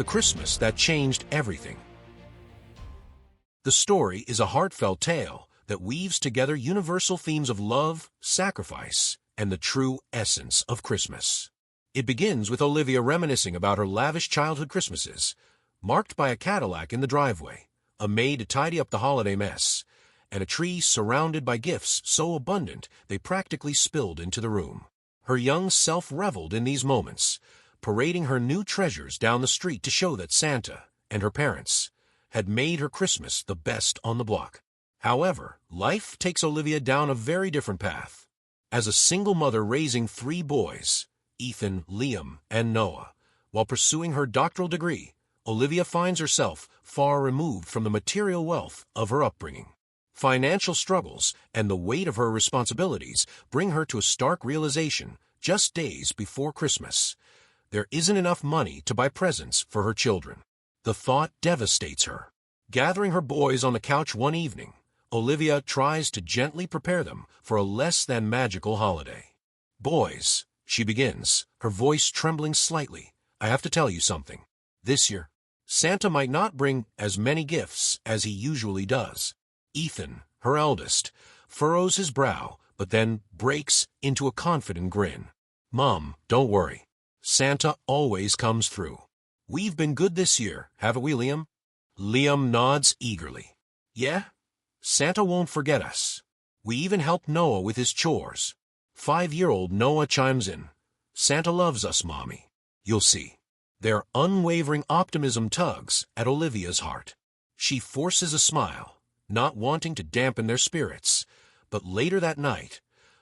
the Christmas that changed everything. The story is a heartfelt tale that weaves together universal themes of love, sacrifice, and the true essence of Christmas. It begins with Olivia reminiscing about her lavish childhood Christmases, marked by a Cadillac in the driveway, a maid to tidy up the holiday mess, and a tree surrounded by gifts so abundant they practically spilled into the room. Her young self reveled in these moments, parading her new treasures down the street to show that Santa and her parents had made her Christmas the best on the block. However, life takes Olivia down a very different path. As a single mother raising 3 boys, Ethan, Liam, and Noah, while pursuing her doctoral degree, Olivia finds herself far removed from the material wealth of her upbringing. Financial struggles and the weight of her responsibilities bring her to a stark realization just days before Christmas. There isn't enough money to buy presents for her children. The thought devastates her. Gathering her boys on the couch one evening, Olivia tries to gently prepare them for a less-than-magical holiday. "Boys," she begins, her voice trembling slightly, "I have to tell you something. This year, Santa might not bring as many gifts as he usually does." Ethan, her eldest, furrows his brow, but then breaks into a confident grin. "Mom, don't worry. Santa always comes through. We've been good this year, haven't we, Liam?" Liam nods eagerly. "Yeah? Santa won't forget us. We even helped Noah with his chores." 5-year-old Noah chimes in. "Santa loves us, Mommy. You'll see." Their unwavering optimism tugs at Olivia's heart. She forces a smile, not wanting to dampen their spirits, but later that night,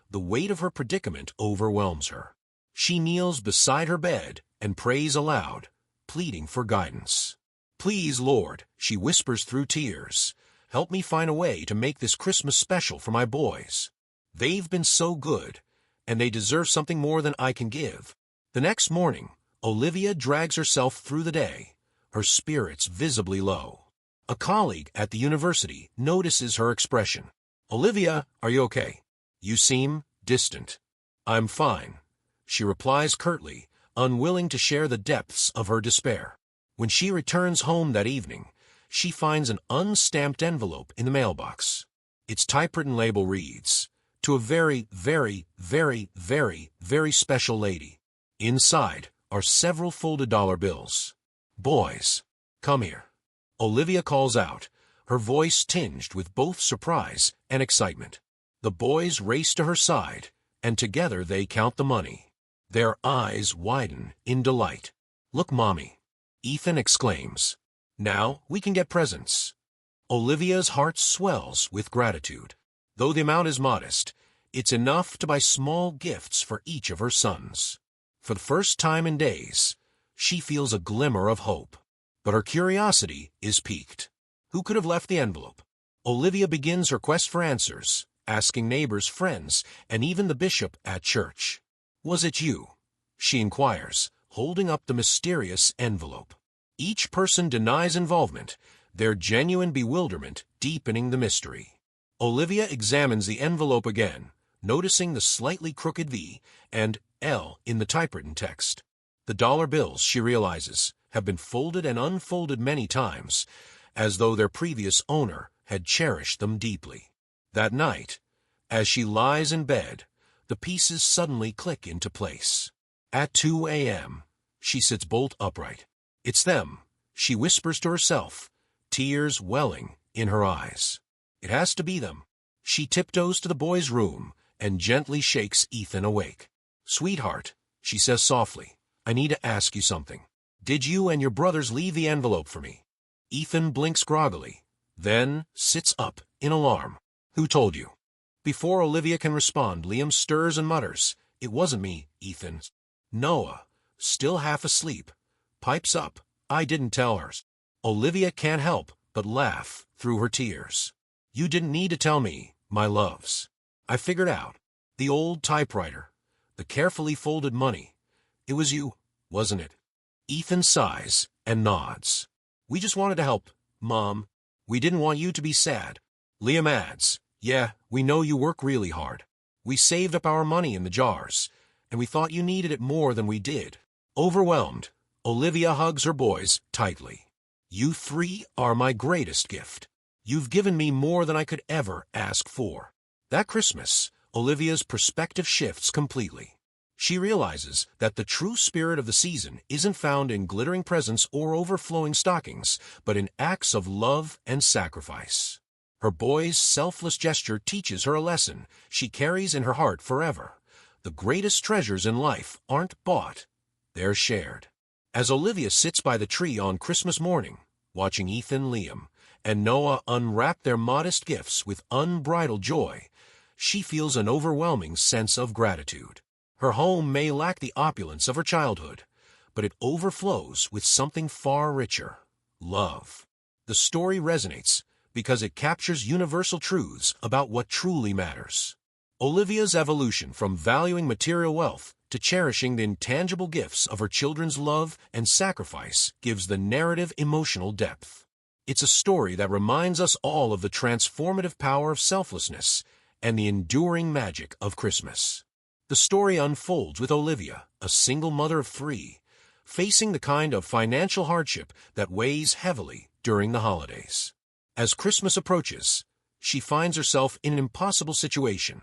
the weight of her predicament overwhelms her. She kneels beside her bed and prays aloud, pleading for guidance. "Please, Lord," she whispers through tears, "help me find a way to make this Christmas special for my boys. They've been so good, and they deserve something more than I can give." The next morning, Olivia drags herself through the day, her spirits visibly low. A colleague at the university notices her expression. "Olivia, are you okay? You seem distant." "I'm fine," she replies curtly, unwilling to share the depths of her despair. When she returns home that evening, she finds an unstamped envelope in the mailbox. Its typewritten label reads, "To a very, very, very, very, very special lady." Inside are several folded dollar bills. "Boys, come here." Olivia calls out, her voice tinged with both surprise and excitement. The boys race to her side, and together they count the money. Their eyes widen in delight. "Look, Mommy," Ethan exclaims. "Now we can get presents." Olivia's heart swells with gratitude. Though the amount is modest, it's enough to buy small gifts for each of her sons. For the first time in days, she feels a glimmer of hope. But her curiosity is piqued. Who could have left the envelope? Olivia begins her quest for answers, asking neighbors, friends, and even the bishop at church. "Was it you?" she inquires, holding up the mysterious envelope. Each person denies involvement, their genuine bewilderment deepening the mystery. Olivia examines the envelope again, noticing the slightly crooked V and L in the typewritten text. The dollar bills, she realizes, have been folded and unfolded many times, as though their previous owner had cherished them deeply. That night, as she lies in bed, the pieces suddenly click into place. At 2 a.m., she sits bolt upright. "It's them," she whispers to herself, tears welling in her eyes. "It has to be them." She tiptoes to the boy's room and gently shakes Ethan awake. "Sweetheart," she says softly, "I need to ask you something. Did you and your brothers leave the envelope for me?" Ethan blinks groggily, then sits up in alarm. "Who told you?" Before Olivia can respond, Liam stirs and mutters, "It wasn't me, Ethan." Noah, still half asleep, pipes up, "I didn't tell her." Olivia can't help but laugh through her tears. "You didn't need to tell me, my loves. I figured out. The old typewriter, the carefully folded money. It was you, wasn't it?" Ethan sighs and nods. "We just wanted to help, Mom. We didn't want you to be sad." Liam adds, "Yeah, we know you work really hard. We saved up our money in the jars, and we thought you needed it more than we did." Overwhelmed, Olivia hugs her boys tightly. You three are my greatest gift. You've given me more than I could ever ask for. That Christmas, Olivia's perspective shifts completely. She realizes that the true spirit of the season isn't found in glittering presents or overflowing stockings, but in acts of love and sacrifice. Her boy's selfless gesture teaches her a lesson she carries in her heart forever. The greatest treasures in life aren't bought, they're shared. As Olivia sits by the tree on Christmas morning, watching Ethan, Liam, and Noah unwrap their modest gifts with unbridled joy, she feels an overwhelming sense of gratitude. Her home may lack the opulence of her childhood, but it overflows with something far richer: love. The story resonates because it captures universal truths about what truly matters. Olivia's evolution from valuing material wealth to cherishing the intangible gifts of her children's love and sacrifice gives the narrative emotional depth. It's a story that reminds us all of the transformative power of selflessness and the enduring magic of Christmas. The story unfolds with Olivia, a single mother of 3, facing the kind of financial hardship that weighs heavily during the holidays. As Christmas approaches, she finds herself in an impossible situation,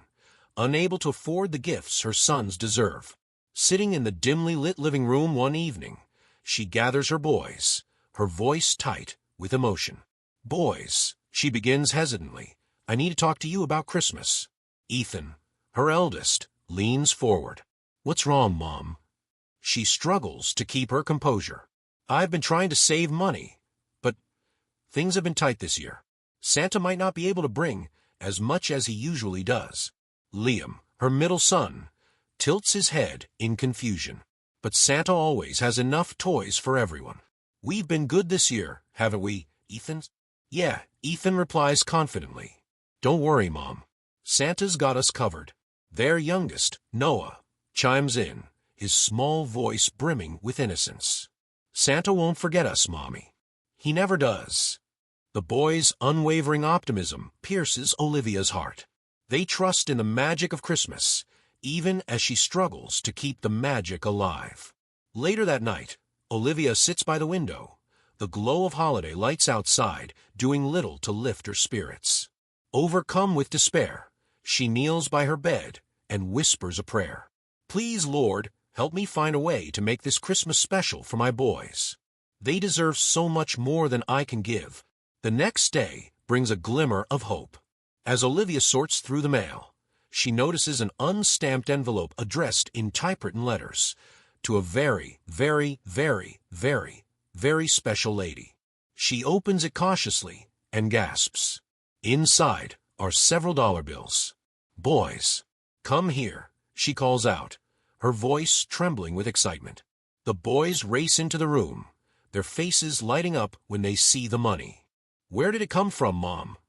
unable to afford the gifts her sons deserve. Sitting in the dimly lit living room one evening, she gathers her boys, her voice tight with emotion. "Boys," she begins hesitantly, "I need to talk to you about Christmas." Ethan, her eldest, leans forward. "What's wrong, Mom?" She struggles to keep her composure. "I've been trying to save money, but things have been tight this year. Santa might not be able to bring as much as he usually does." Liam, her middle son, tilts his head in confusion. "But Santa always has enough toys for everyone. We've been good this year, haven't we, Ethan?" "Yeah," Ethan replies confidently. "Don't worry, Mom. Santa's got us covered." Their youngest, Noah, chimes in, his small voice brimming with innocence. "Santa won't forget us, Mommy. He never does." The boys' unwavering optimism pierces Olivia's heart. They trust in the magic of Christmas, even as she struggles to keep the magic alive. Later that night, Olivia sits by the window, the glow of holiday lights outside doing little to lift her spirits. Overcome with despair, she kneels by her bed and whispers a prayer. "Please, Lord, help me find a way to make this Christmas special for my boys. They deserve so much more than I can give." The next day brings a glimmer of hope. As Olivia sorts through the mail, she notices an unstamped envelope addressed in typewritten letters to a very, very, very, very, very special lady. She opens it cautiously and gasps. Inside are several dollar bills. "Boys, come here," she calls out, her voice trembling with excitement. The boys race into the room, their faces lighting up when they see the money. "Where did it come from, Mom?"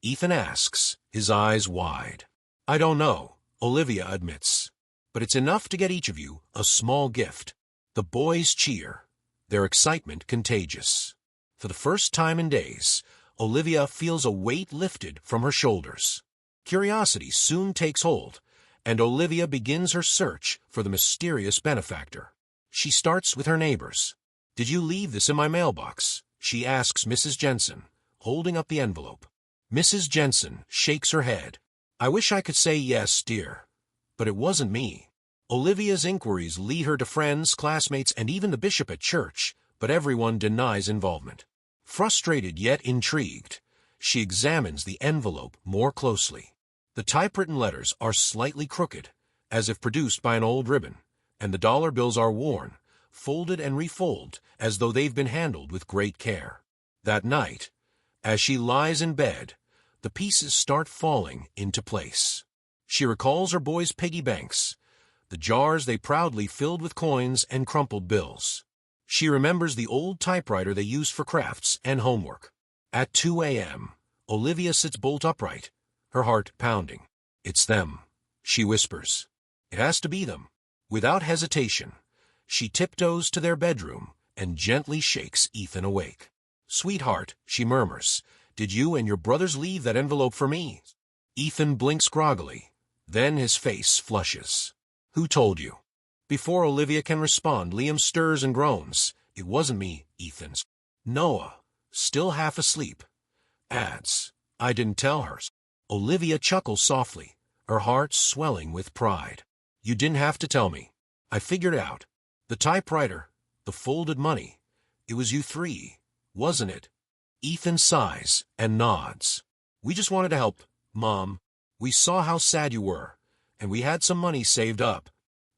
Ethan asks, his eyes wide. "I don't know," Olivia admits, "but it's enough to get each of you a small gift." The boys cheer, their excitement contagious. For the first time in days, Olivia feels a weight lifted from her shoulders. Curiosity soon takes hold, and Olivia begins her search for the mysterious benefactor. She starts with her neighbors. "Did you leave this in my mailbox?" she asks Mrs. Jensen, holding up the envelope. Mrs. Jensen shakes her head. "I wish I could say yes, dear, but it wasn't me." Olivia's inquiries lead her to friends, classmates, and even the bishop at church, but everyone denies involvement. Frustrated yet intrigued, she examines the envelope more closely. The typewritten letters are slightly crooked, as if produced by an old ribbon, and the dollar bills are worn, folded and refolded as though they've been handled with great care. That night, as she lies in bed, the pieces start falling into place. She recalls her boys' piggy banks, the jars they proudly filled with coins and crumpled bills. She remembers the old typewriter they used for crafts and homework. At 2 a.m., Olivia sits bolt upright, her heart pounding. "It's them," she whispers. "It has to be them." Without hesitation, she tiptoes to their bedroom and gently shakes Ethan awake. "Sweetheart," she murmurs, "did you and your brothers leave that envelope for me?" Ethan blinks groggily, then his face flushes. "Who told you?" Before Olivia can respond, Liam stirs and groans, It wasn't me, Ethan's. Noah, still half asleep, adds, I didn't tell her. Olivia chuckles softly, her heart swelling with pride. You didn't have to tell me. I figured out. The typewriter, the folded money. It was you three, wasn't it? Ethan sighs and nods. We just wanted to help, Mom. We saw how sad you were, and we had some money saved up.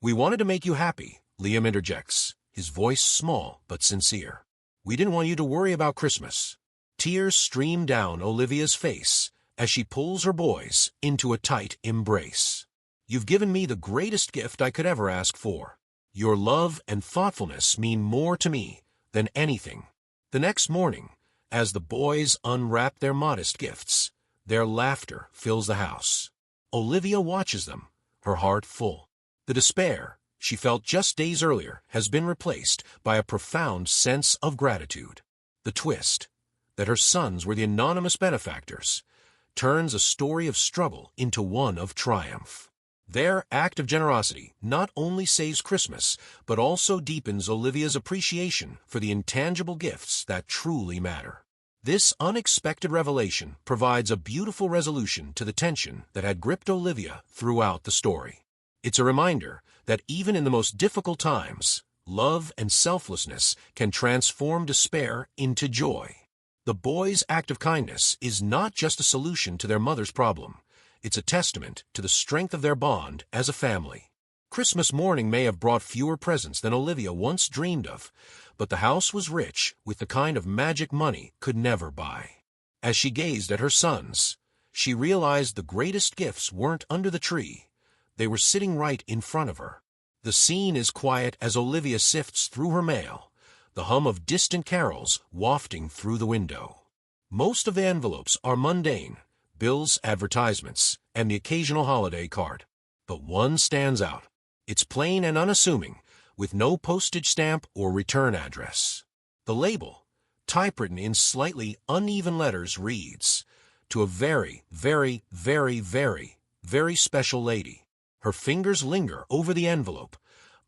We wanted to make you happy, Liam interjects, his voice small but sincere. We didn't want you to worry about Christmas. Tears stream down Olivia's face as she pulls her boys into a tight embrace. You've given me the greatest gift I could ever ask for. Your love and thoughtfulness mean more to me than anything. The next morning, as the boys unwrap their modest gifts, their laughter fills the house. Olivia watches them, her heart full. The despair she felt just days earlier has been replaced by a profound sense of gratitude. The twist, that her sons were the anonymous benefactors, turns a story of struggle into one of triumph. Their act of generosity not only saves Christmas, but also deepens Olivia's appreciation for the intangible gifts that truly matter. This unexpected revelation provides a beautiful resolution to the tension that had gripped Olivia throughout the story. It's a reminder that even in the most difficult times, love and selflessness can transform despair into joy. The boys' act of kindness is not just a solution to their mother's problem. It's a testament to the strength of their bond as a family. Christmas morning may have brought fewer presents than Olivia once dreamed of, but the house was rich with the kind of magic money could never buy. As she gazed at her sons, she realized the greatest gifts weren't under the tree. They were sitting right in front of her. The scene is quiet as Olivia sifts through her mail, the hum of distant carols wafting through the window. Most of the envelopes are mundane, bills, advertisements, and the occasional holiday card. But one stands out. It's plain and unassuming, with no postage stamp or return address. The label, typewritten in slightly uneven letters, reads, "To a very, very, very, very, very special lady." Her fingers linger over the envelope,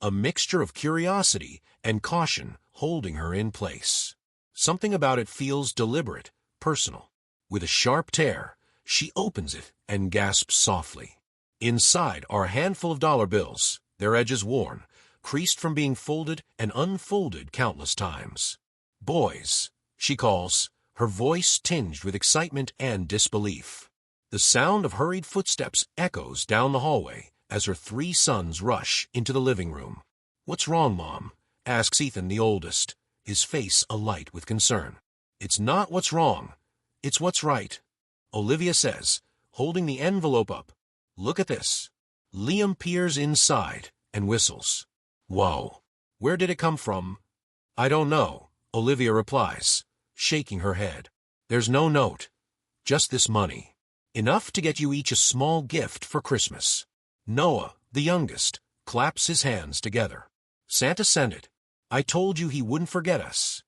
a mixture of curiosity and caution holding her in place. Something about it feels deliberate, personal. With a sharp tear, she opens it and gasps softly. Inside are a handful of dollar bills, their edges worn, creased from being folded and unfolded countless times. "Boys," she calls, her voice tinged with excitement and disbelief. The sound of hurried footsteps echoes down the hallway as her three sons rush into the living room. "What's wrong, Mom?" asks Ethan, the oldest, his face alight with concern. "It's not what's wrong, it's what's right," Olivia says, holding the envelope up. "Look at this." Liam peers inside and whistles. "Whoa, where did it come from?" "I don't know," Olivia replies, shaking her head. "There's no note, just this money. Enough to get you each a small gift for Christmas." Noah, the youngest, claps his hands together. "Santa sent it. I told you he wouldn't forget us."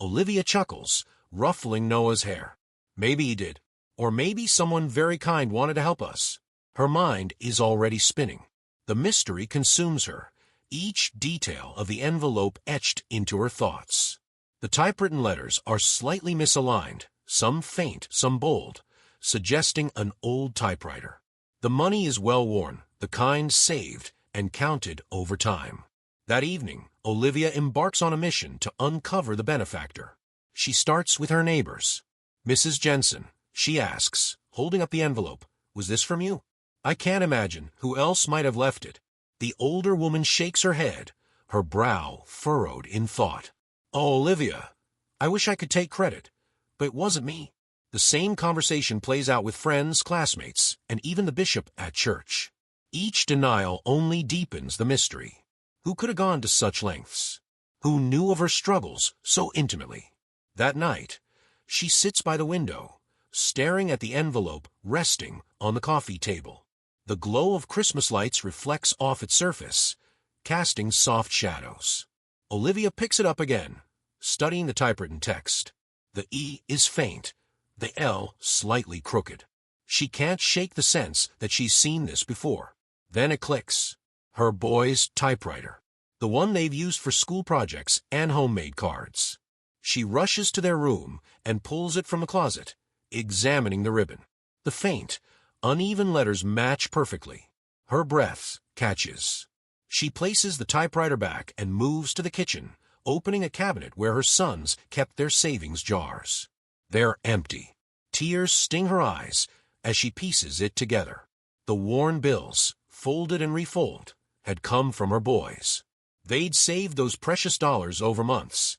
Olivia chuckles, ruffling Noah's hair. "Maybe he did. Or maybe someone very kind wanted to help us." Her mind is already spinning. The mystery consumes her, each detail of the envelope etched into her thoughts. The typewritten letters are slightly misaligned, some faint, some bold, suggesting an old typewriter. The money is well worn, the kind saved and counted over time. That evening, Olivia embarks on a mission to uncover the benefactor. She starts with her neighbors. "Mrs. Jensen," she asks, holding up the envelope, "was this from you?" "I can't imagine who else might have left it." The older woman shakes her head, her brow furrowed in thought. "Oh, Olivia, I wish I could take credit, but it wasn't me." The same conversation plays out with friends, classmates, and even the bishop at church. Each denial only deepens the mystery. Who could have gone to such lengths? Who knew of her struggles so intimately? That night, she sits by the window, staring at the envelope resting on the coffee table. The glow of Christmas lights reflects off its surface, casting soft shadows. Olivia picks it up again, studying the typewritten text. The E is faint, the L slightly crooked. She can't shake the sense that she's seen this before. Then it clicks. Her boy's typewriter. the one they've used for school projects and homemade cards. She rushes to their room and pulls it from the closet, examining the ribbon. The faint, uneven letters match perfectly. Her breath catches. She places the typewriter back and moves to the kitchen, opening a cabinet where her sons kept their savings jars. They're empty. Tears sting her eyes as she pieces it together. The worn bills, folded and refolded, had come from her boys. They'd saved those precious dollars over months,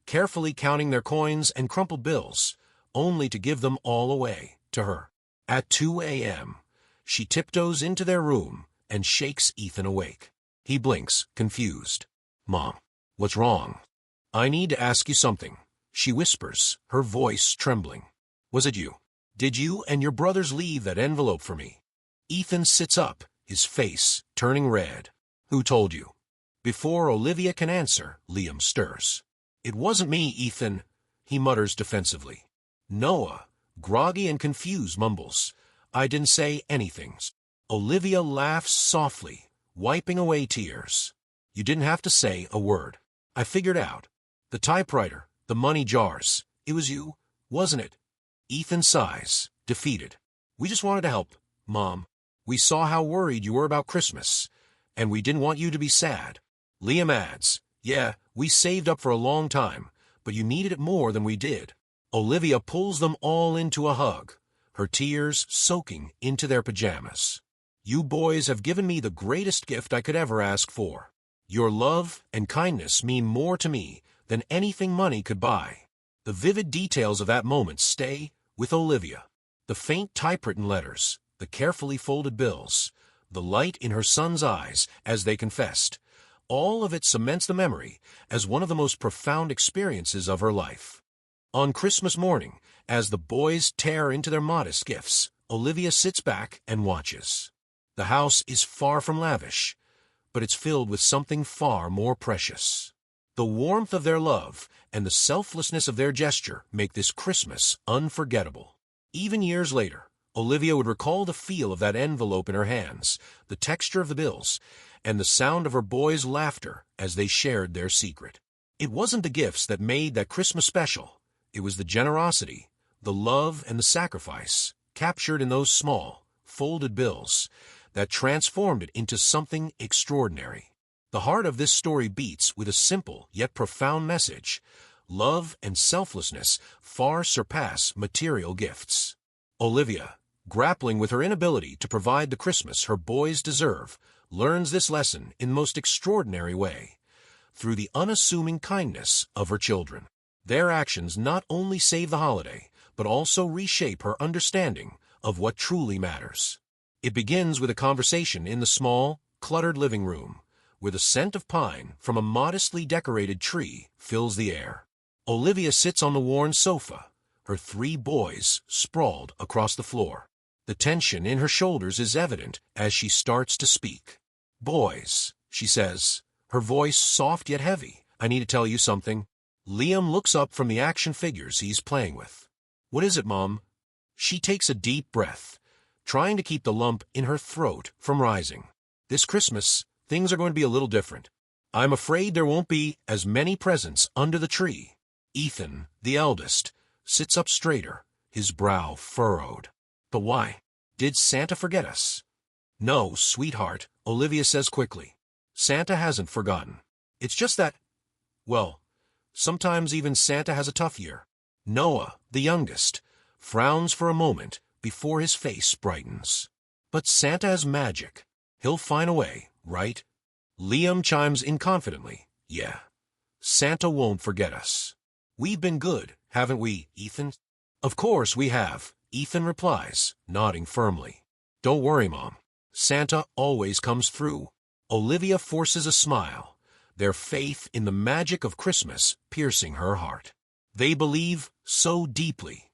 carefully counting their coins and crumpled bills, only to give them all away to her. At 2 a.m., she tiptoes into their room and shakes Ethan awake. He blinks, confused. "Mom, what's wrong?" "I need to ask you something," she whispers, her voice trembling. "Was it you? Did you and your brothers leave that envelope for me?" Ethan sits up, his face turning red. "Who told you?" Before Olivia can answer, Liam stirs. "It wasn't me, Ethan," he mutters defensively. Noah, groggy and confused, mumbles, "I didn't say anything." Olivia laughs softly, wiping away tears. "You didn't have to say a word. I figured out. The typewriter, the money jars. It was you, wasn't it?" Ethan sighs, defeated. "We just wanted to help, Mom. We saw how worried you were about Christmas, and we didn't want you to be sad." Liam adds, "Yeah, we saved up for a long time, but you needed it more than we did." Olivia pulls them all into a hug, her tears soaking into their pajamas. "You boys have given me the greatest gift I could ever ask for. Your love and kindness mean more to me than anything money could buy." The vivid details of that moment stay with Olivia. The faint typewritten letters, the carefully folded bills, the light in her son's eyes as they confessed, all of it cements the memory as one of the most profound experiences of her life. On Christmas morning, as the boys tear into their modest gifts, Olivia sits back and watches. The house is far from lavish, but it's filled with something far more precious. The warmth of their love and the selflessness of their gesture make this Christmas unforgettable. Even years later, Olivia would recall the feel of that envelope in her hands, the texture of the bills, and the sound of her boys' laughter as they shared their secret. It wasn't the gifts that made that Christmas special. It was the generosity, the love, and the sacrifice, captured in those small, folded bills, that transformed it into something extraordinary. The heart of this story beats with a simple yet profound message. Love and selflessness far surpass material gifts. Olivia, grappling with her inability to provide the Christmas her boys deserve, learns this lesson in the most extraordinary way, through the unassuming kindness of her children. Their actions not only save the holiday, but also reshape her understanding of what truly matters. It begins with a conversation in the small, cluttered living room, where the scent of pine from a modestly decorated tree fills the air. Olivia sits on the worn sofa, her 3 boys sprawled across the floor. The tension in her shoulders is evident as she starts to speak. "Boys," she says, her voice soft yet heavy, "I need to tell you something." Liam looks up from the action figures he's playing with. "What is it, Mom?" She takes a deep breath, trying to keep the lump in her throat from rising. "This Christmas, things are going to be a little different. I'm afraid there won't be as many presents under the tree." Ethan, the eldest, sits up straighter, his brow furrowed. "But why? Did Santa forget us?" "No, sweetheart," Olivia says quickly. "Santa hasn't forgotten. It's just that, well, sometimes even Santa has a tough year." Noah, the youngest, frowns for a moment before his face brightens. "But Santa has magic. He'll find a way, right?" Liam chimes in confidently, "Yeah. Santa won't forget us. We've been good, haven't we, Ethan?" "Of course we have," Ethan replies, nodding firmly. "Don't worry, Mom. Santa always comes through." Olivia forces a smile, their faith in the magic of Christmas piercing her heart. They believe so deeply,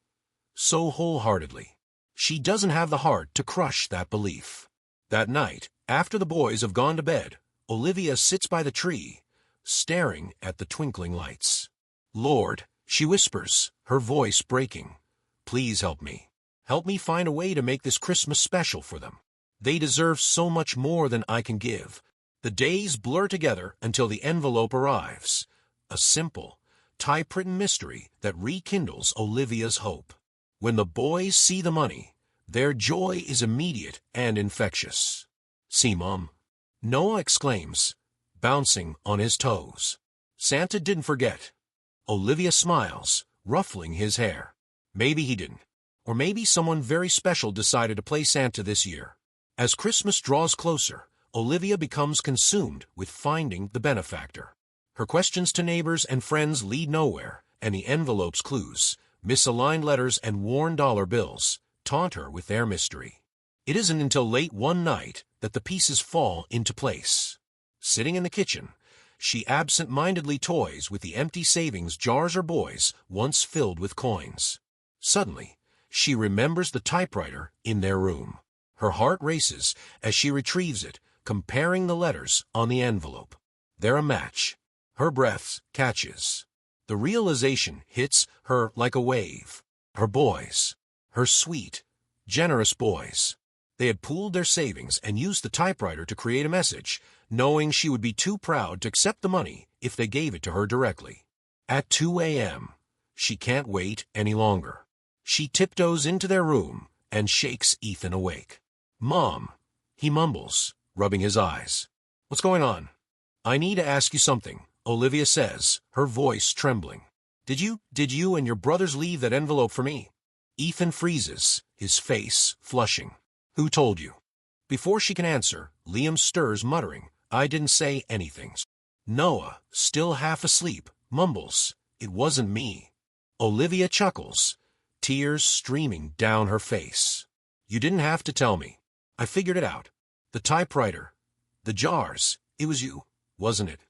so wholeheartedly. She doesn't have the heart to crush that belief. That night, after the boys have gone to bed, Olivia sits by the tree, staring at the twinkling lights. "Lord," she whispers, her voice breaking, "please help me. Help me find a way to make this Christmas special for them. They deserve so much more than I can give." The days blur together until the envelope arrives. A simple, typewritten mystery that rekindles Olivia's hope. When the boys see the money, their joy is immediate and infectious. "See, Mom," Noah exclaims, bouncing on his toes. "Santa didn't forget." Olivia smiles, ruffling his hair. Maybe he didn't. Or maybe someone very special decided to play Santa this year. As Christmas draws closer, Olivia becomes consumed with finding the benefactor. Her questions to neighbors and friends lead nowhere, and the envelope's clues, misaligned letters and worn dollar bills, taunt her with their mystery. It isn't until late one night that the pieces fall into place. Sitting in the kitchen, she absent-mindedly toys with the empty savings jars her boys once filled with coins. Suddenly, she remembers the typewriter in their room. Her heart races as she retrieves it, comparing the letters on the envelope. They're a match. Her breath catches. The realization hits her like a wave. Her boys. Her sweet, generous boys. They had pooled their savings and used the typewriter to create a message, knowing she would be too proud to accept the money if they gave it to her directly. At 2 a.m., she can't wait any longer. She tiptoes into their room and shakes Ethan awake. "Mom," he mumbles, rubbing his eyes. "What's going on?" "I need to ask you something," Olivia says, her voice trembling. Did you and your brothers leave that envelope for me?" Ethan freezes, his face flushing. "Who told you?" Before she can answer, Liam stirs, muttering, "I didn't say anything." Noah, still half asleep, mumbles, "It wasn't me." Olivia chuckles, tears streaming down her face. "You didn't have to tell me. I figured it out. The typewriter, the jars, it was you, wasn't it?"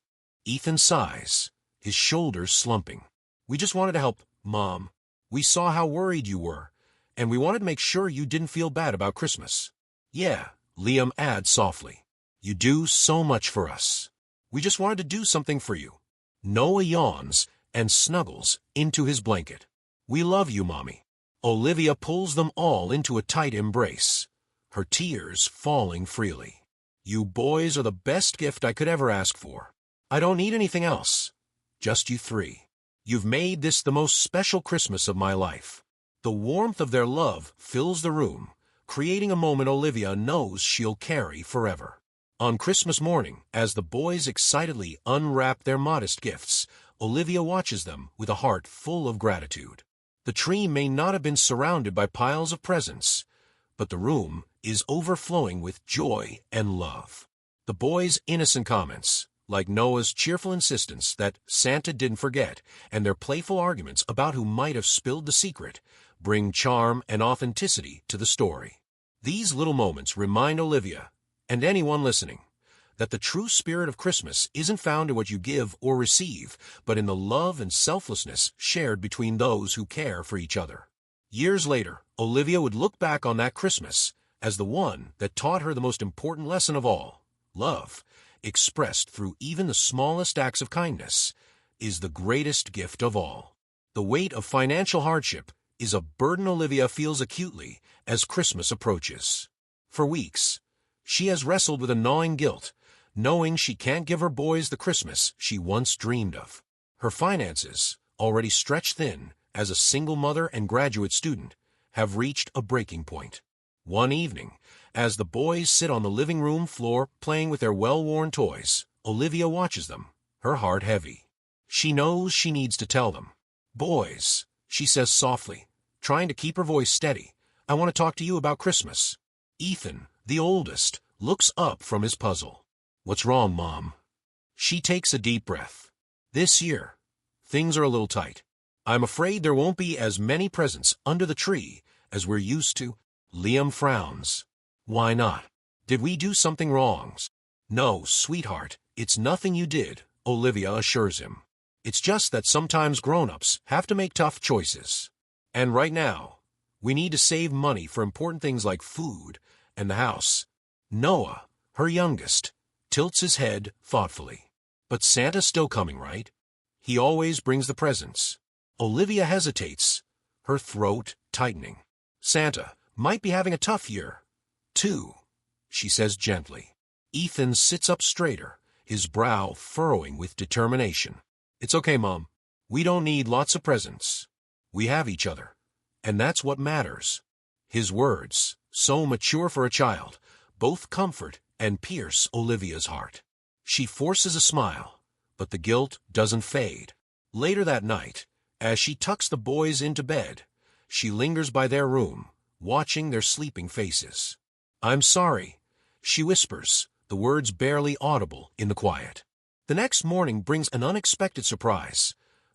Ethan sighs, his shoulders slumping. "We just wanted to help, Mom. We saw how worried you were, and we wanted to make sure you didn't feel bad about Christmas." "Yeah," Liam adds softly. "You do so much for us. We just wanted to do something for you." Noah yawns and snuggles into his blanket. "We love you, Mommy." Olivia pulls them all into a tight embrace, her tears falling freely. "You boys are the best gift I could ever ask for. I don't need anything else. Just you three. You've made this the most special Christmas of my life." The warmth of their love fills the room, creating a moment Olivia knows she'll carry forever. On Christmas morning, as the boys excitedly unwrap their modest gifts, Olivia watches them with a heart full of gratitude. The tree may not have been surrounded by piles of presents, but the room is overflowing with joy and love. The boys' innocent comments, like Noah's cheerful insistence that Santa didn't forget, and their playful arguments about who might have spilled the secret, bring charm and authenticity to the story. These little moments remind Olivia, and anyone listening, that the true spirit of Christmas isn't found in what you give or receive, but in the love and selflessness shared between those who care for each other. Years later, Olivia would look back on that Christmas as the one that taught her the most important lesson of all: love, expressed through even the smallest acts of kindness, is the greatest gift of all. The weight of financial hardship is a burden Olivia feels acutely as Christmas approaches. For weeks, she has wrestled with a gnawing guilt, knowing she can't give her boys the Christmas she once dreamed of. Her finances, already stretched thin as a single mother and graduate student, have reached a breaking point. One evening, as the boys sit on the living room floor playing with their well-worn toys, Olivia watches them, her heart heavy. She knows she needs to tell them. "Boys," she says softly, trying to keep her voice steady, "I want to talk to you about Christmas." Ethan, the oldest, looks up from his puzzle. "What's wrong, Mom?" She takes a deep breath. "This year, things are a little tight. I'm afraid there won't be as many presents under the tree as we're used to." Liam frowns. "Why not? Did we do something wrong?" "No, sweetheart, it's nothing you did," Olivia assures him. "It's just that sometimes grown-ups have to make tough choices. And right now, we need to save money for important things like food and the house." Noah, her youngest, tilts his head thoughtfully. "But Santa's still coming, right? He always brings the presents." Olivia hesitates, her throat tightening. "Santa might be having a tough year, too," she says gently. Ethan sits up straighter, his brow furrowing with determination. It's okay, Mom. We don't need lots of presents. We have each other, and that's what matters. His words, so mature for a child, both comfort and pierce Olivia's heart. She forces a smile, but the guilt doesn't fade. Later that night, as she tucks the boys into bed, she lingers by their room, watching their sleeping faces. "I'm sorry," she whispers, the words barely audible in the quiet. The next morning brings an unexpected surprise.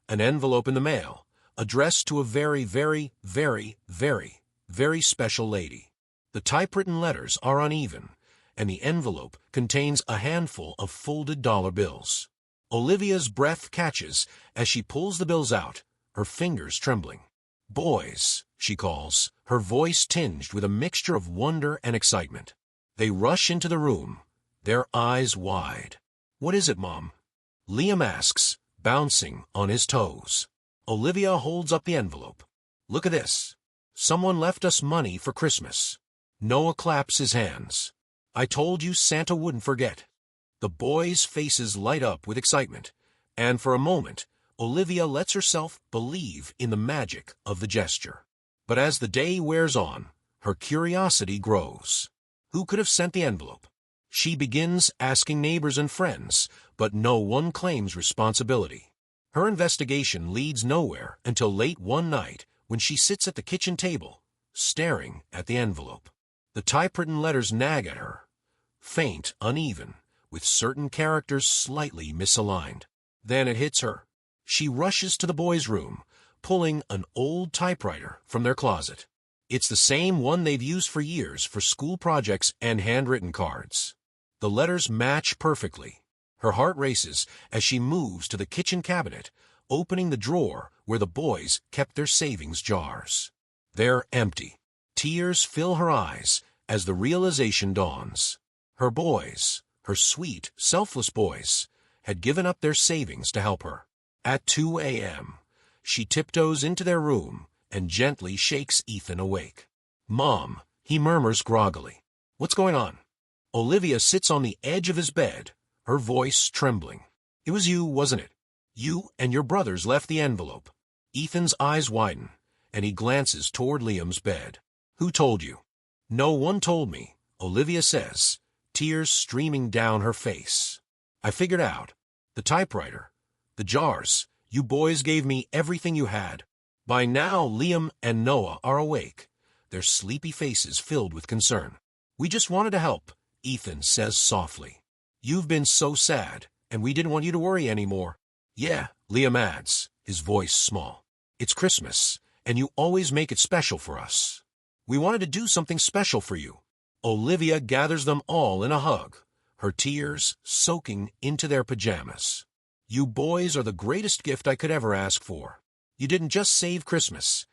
An envelope in the mail, addressed to a very, very, very, very, very special lady. The typewritten letters are uneven, and the envelope contains a handful of folded dollar bills. Olivia's breath catches as she pulls the bills out, her fingers trembling. "Boys," she calls, her voice tinged with a mixture of wonder and excitement. They rush into the room, their eyes wide. "What is it, Mom?" Liam asks, bouncing on his toes. Olivia holds up the envelope. "Look at this. Someone left us money for Christmas." Noah claps his hands. "I told you Santa wouldn't forget." The boys' faces light up with excitement, and for a moment, Olivia lets herself believe in the magic of the gesture. But as the day wears on, her curiosity grows. Who could have sent the envelope? She begins asking neighbors and friends, but no one claims responsibility. Her investigation leads nowhere until late one night when she sits at the kitchen table, staring at the envelope. The typewritten letters nag at her, faint, uneven, with certain characters slightly misaligned. Then it hits her. She rushes to the boys' room, pulling an old typewriter from their closet. It's the same one they've used for years for school projects and handwritten cards. The letters match perfectly. Her heart races as she moves to the kitchen cabinet, opening the drawer where the boys kept their savings jars. They're empty. Tears fill her eyes as the realization dawns. Her boys, her sweet, selfless boys, had given up their savings to help her. At 2 a.m., she tiptoes into their room and gently shakes Ethan awake. "Mom," he murmurs groggily. "What's going on?" Olivia sits on the edge of his bed, her voice trembling. "It was you, wasn't it? You and your brothers left the envelope." Ethan's eyes widen, and he glances toward Liam's bed. "Who told you?" "No one told me," Olivia says, tears streaming down her face. "I figured out. The typewriter, the jars, you boys gave me everything you had." By now, Liam and Noah are awake, their sleepy faces filled with concern. "We just wanted to help," Ethan says softly. "You've been so sad, and we didn't want you to worry anymore." "Yeah," Liam adds, his voice small. "It's Christmas, and you always make it special for us. We wanted to do something special for you." Olivia gathers them all in a hug, her tears soaking into their pajamas. "You boys are the greatest gift I could ever ask for. You didn't just save Christmas.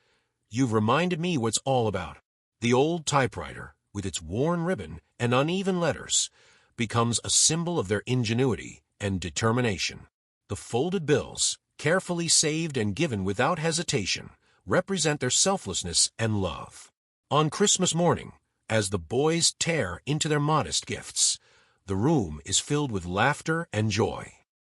You've reminded me what it's all about." The old typewriter, with its worn ribbon and uneven letters, becomes a symbol of their ingenuity and determination. The folded bills, carefully saved and given without hesitation, represent their selflessness and love. On Christmas morning, as the boys tear into their modest gifts, the room is filled with laughter and joy.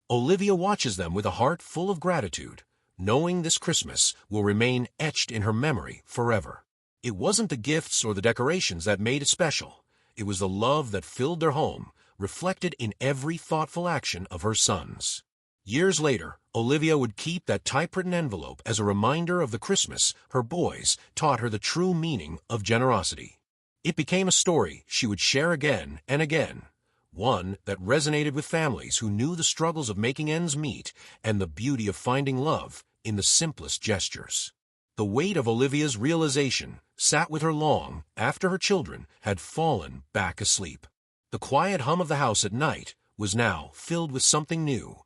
Olivia watches them with a heart full of gratitude, knowing this Christmas will remain etched in her memory forever. It wasn't the gifts or the decorations that made it special. It was the love that filled their home, reflected in every thoughtful action of her sons. Years later, Olivia would keep that typewritten envelope as a reminder of the Christmas her boys taught her the true meaning of generosity. It became a story she would share again and again, one that resonated with families who knew the struggles of making ends meet and the beauty of finding love in the simplest gestures. The weight of Olivia's realization sat with her long after her children had fallen back asleep. The quiet hum of the house at night was now filled with something new,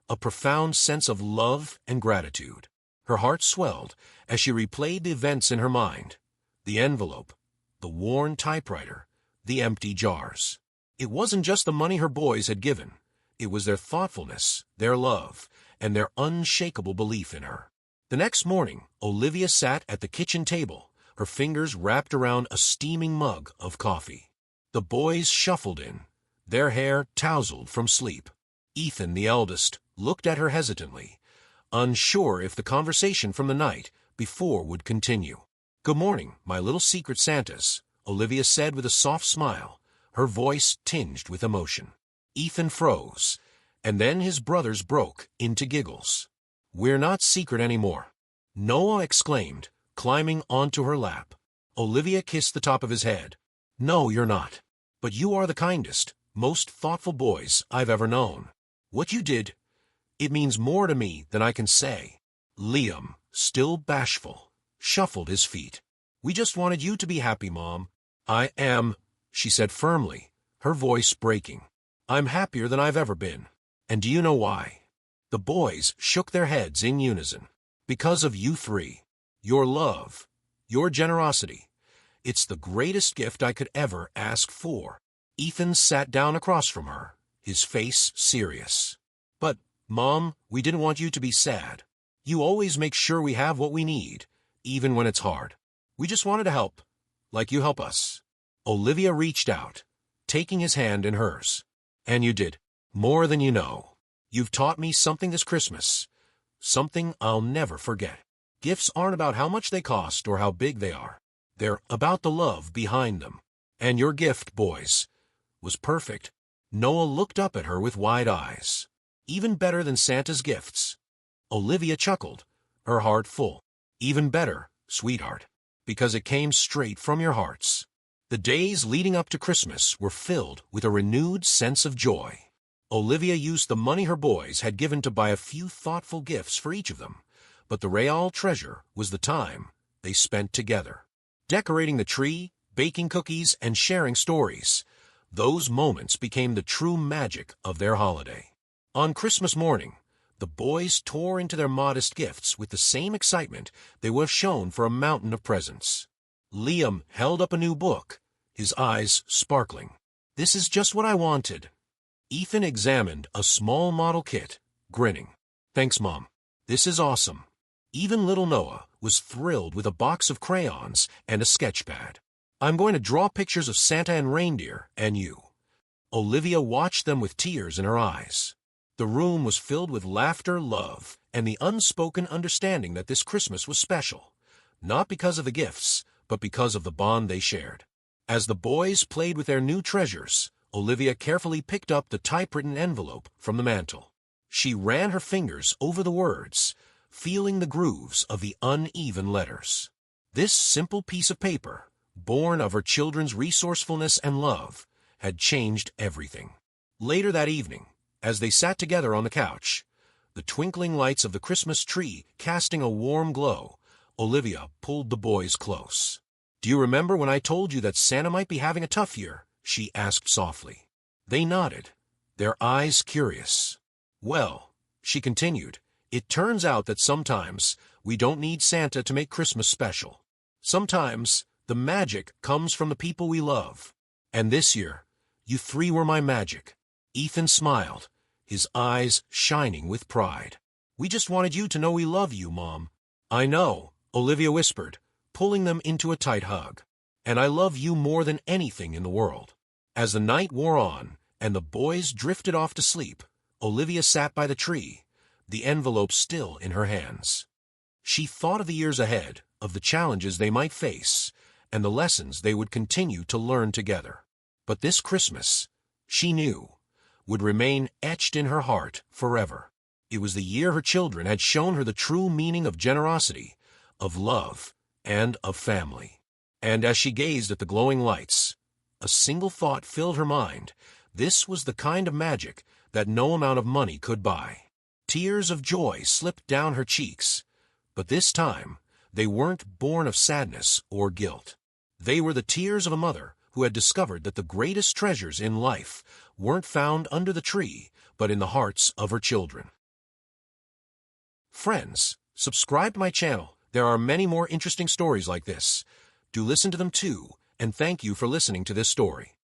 a profound sense of love and gratitude. Her heart swelled as she replayed the events in her mind: the envelope, the worn typewriter, the empty jars. It wasn't just the money her boys had given. It was their thoughtfulness, their love, and their unshakable belief in her. The next morning, Olivia sat at the kitchen table, her fingers wrapped around a steaming mug of coffee. The boys shuffled in, their hair tousled from sleep. Ethan, the eldest, looked at her hesitantly, unsure if the conversation from the night before would continue. "Good morning, my little secret Santas," Olivia said with a soft smile, her voice tinged with emotion. Ethan froze, and then his brothers broke into giggles. "We're not secret anymore," Noah exclaimed, climbing onto her lap. Olivia kissed the top of his head. "No, you're not. But you are the kindest, most thoughtful boys I've ever known. What you did, it means more to me than I can say." Liam, still bashful, shuffled his feet. "We just wanted you to be happy, Mom." "I am," she said firmly, her voice breaking. "I'm happier than I've ever been. And do you know why?" The boys shook their heads in unison. "Because of you three. Your love, your generosity. It's the greatest gift I could ever ask for." Ethan sat down across from her, his face serious. "But, Mom, we didn't want you to be sad. You always make sure we have what we need, even when it's hard. We just wanted to help, like you help us." Olivia reached out, taking his hand in hers. "And you did, more than you know. You've taught me something this Christmas, something I'll never forget. Gifts aren't about how much they cost or how big they are. They're about the love behind them. And your gift, boys, was perfect." Noah looked up at her with wide eyes. "Even better than Santa's gifts." Olivia chuckled, her heart full. "Even better, sweetheart, because it came straight from your hearts." The days leading up to Christmas were filled with a renewed sense of joy. Olivia used the money her boys had given to buy a few thoughtful gifts for each of them, but the real treasure was the time they spent together. Decorating the tree, baking cookies, and sharing stories. Those moments became the true magic of their holiday. On Christmas morning, the boys tore into their modest gifts with the same excitement they would have shown for a mountain of presents. Liam held up a new book, his eyes sparkling. "This is just what I wanted." Ethan examined a small model kit, grinning. "Thanks, Mom. This is awesome." Even little Noah was thrilled with a box of crayons and a sketch pad. "I'm going to draw pictures of Santa and reindeer and you." Olivia watched them with tears in her eyes. The room was filled with laughter, love, and the unspoken understanding that this Christmas was special, not because of the gifts, but because of the bond they shared. As the boys played with their new treasures, Olivia carefully picked up the typewritten envelope from the mantel. She ran her fingers over the words, feeling the grooves of the uneven letters. This simple piece of paper, born of her children's resourcefulness and love, had changed everything. Later that evening, as they sat together on the couch, the twinkling lights of the Christmas tree casting a warm glow, Olivia pulled the boys close. "Do you remember when I told you that Santa might be having a tough year?" she asked softly. They nodded, their eyes curious. "Well," she continued, "it turns out that sometimes we don't need Santa to make Christmas special. Sometimes the magic comes from the people we love. And this year, you three were my magic." Ethan smiled, his eyes shining with pride. "We just wanted you to know we love you, Mom." "I know," Olivia whispered, pulling them into a tight hug. "And I love you more than anything in the world." As the night wore on and the boys drifted off to sleep, Olivia sat by the tree, the envelope still in her hands. She thought of the years ahead, of the challenges they might face, and the lessons they would continue to learn together. But this Christmas, she knew, would remain etched in her heart forever. It was the year her children had shown her the true meaning of generosity, of love, and of family. And as she gazed at the glowing lights, a single thought filled her mind. This was the kind of magic that no amount of money could buy. Tears of joy slipped down her cheeks, but this time they weren't born of sadness or guilt. They were the tears of a mother who had discovered that the greatest treasures in life weren't found under the tree, but in the hearts of her children. Friends, subscribe to my channel. There are many more interesting stories like this. Do listen to them too, and thank you for listening to this story.